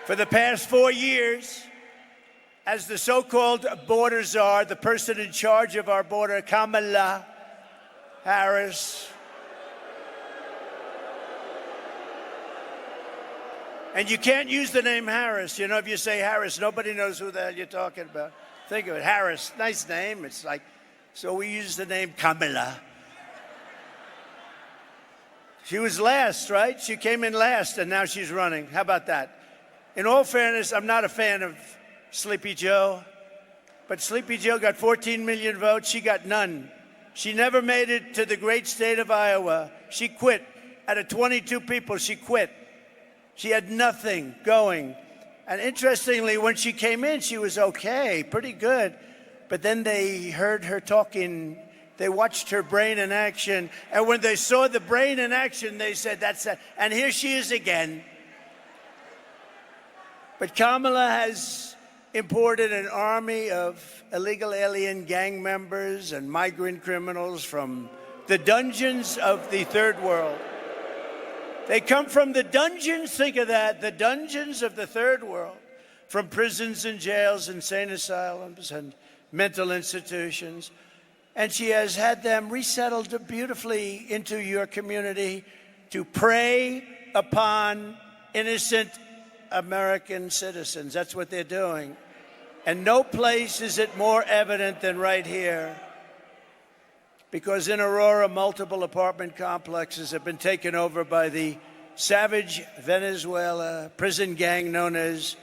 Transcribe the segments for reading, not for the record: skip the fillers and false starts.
For the past 4 years, as the so-called border czar, the person in charge of our border, Kamala Harris, and you can't use the name Harris. You know, if you say Harris, nobody knows who the hell you're talking about. Think of it, Harris, nice name. It's like, so we use the name Kamala. She was last, right? She came in last, and now she's running. How about that? In all fairness, I'm not a fan of Sleepy Joe, but Sleepy Joe got 14 million votes. She got none. She never made it to the great state of Iowa. She quit. Out of 22 people, she quit. She had nothing going. And interestingly, when she came in, she was okay, pretty good. But then they heard her talking. They watched her brain in action. And when they saw the brain in action, they said, that's it. And here she is again. But Kamala has imported an army of illegal alien gang members and migrant criminals from the dungeons of the third world. They come from the dungeons, think of that, the dungeons of the third world, from prisons and jails, insane asylums, and mental institutions. And she has had them resettled beautifully into your community to prey upon innocent American citizens. That's what they're doing. And no place is it more evident than right here. Because in Aurora, multiple apartment complexes have been taken over by the savage Venezuela prison gang known as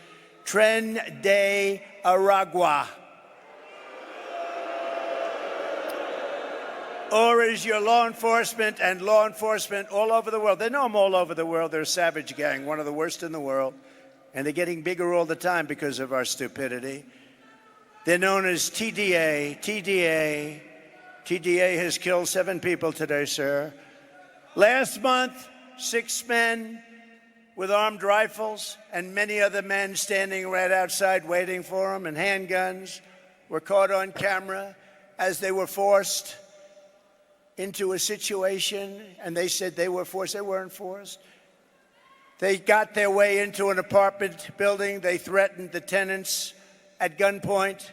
Tren de Aragua. Or is your law enforcement and law enforcement all over the world? They know them all over the world. They're a savage gang, one of the worst in the world. And they're getting bigger all the time because of our stupidity. They're known as TDA. TDA has killed 7 people today, sir. Last month, 6 men with armed rifles and many other men standing right outside waiting for them and handguns were caught on camera as they were forced into a situation, and they said they were forced. They weren't forced. They got their way into an apartment building. They threatened the tenants at gunpoint.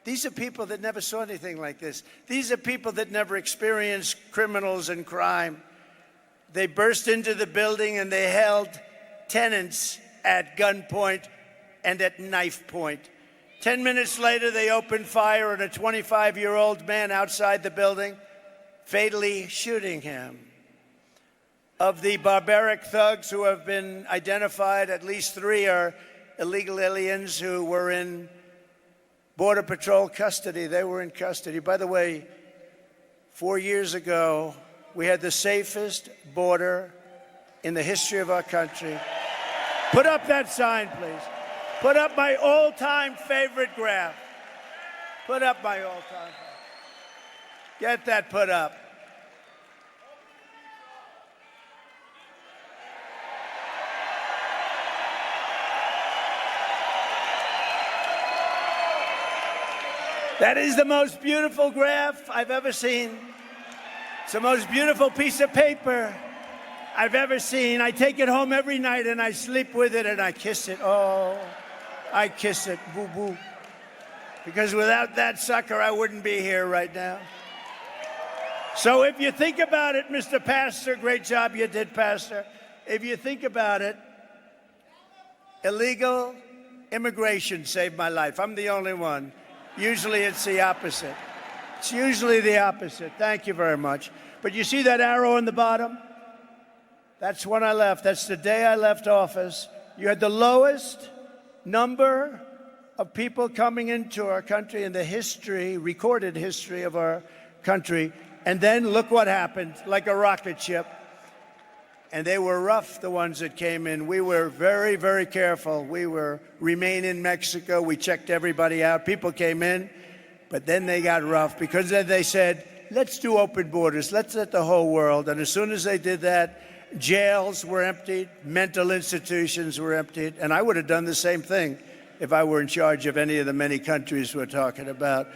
These are people that never saw anything like this. These are people that never experienced criminals and crime. They burst into the building and they held tenants at gunpoint and at knife point. 10 minutes later, they opened fire on a 25-year-old man outside the building, fatally shooting him. Of the barbaric thugs who have been identified, at least 3 are illegal aliens who were in Border Patrol custody. They were in custody. By the way, 4 years ago, we had the safest border in the history of our country. Put up that sign, please. Put up my all-time favorite graph. Put up my all-time favorite. Get that put up. That is the most beautiful graph I've ever seen. It's the most beautiful piece of paper I've ever seen. I take it home every night and I sleep with it and I kiss it. Oh, I kiss it, boo-boo. Because without that sucker, I wouldn't be here right now. So if you think about it, Mr. Pastor, great job you did, Pastor. If you think about it, illegal immigration saved my life. I'm the only one. Usually it's the opposite. It's usually the opposite. Thank you very much. But you see that arrow in the bottom? That's when I left. That's the day I left office. You had the lowest number of people coming into our country in the history, recorded history of our country. And then look what happened, like a rocket ship. And they were rough, the ones that came in. We were very, very careful. We were remain in Mexico. We checked everybody out. People came in, but then they got rough because then they said, let's do open borders. Let's let the whole world. And as soon as they did that, jails were emptied, mental institutions were emptied. And I would have done the same thing if I were in charge of any of the many countries we're talking about.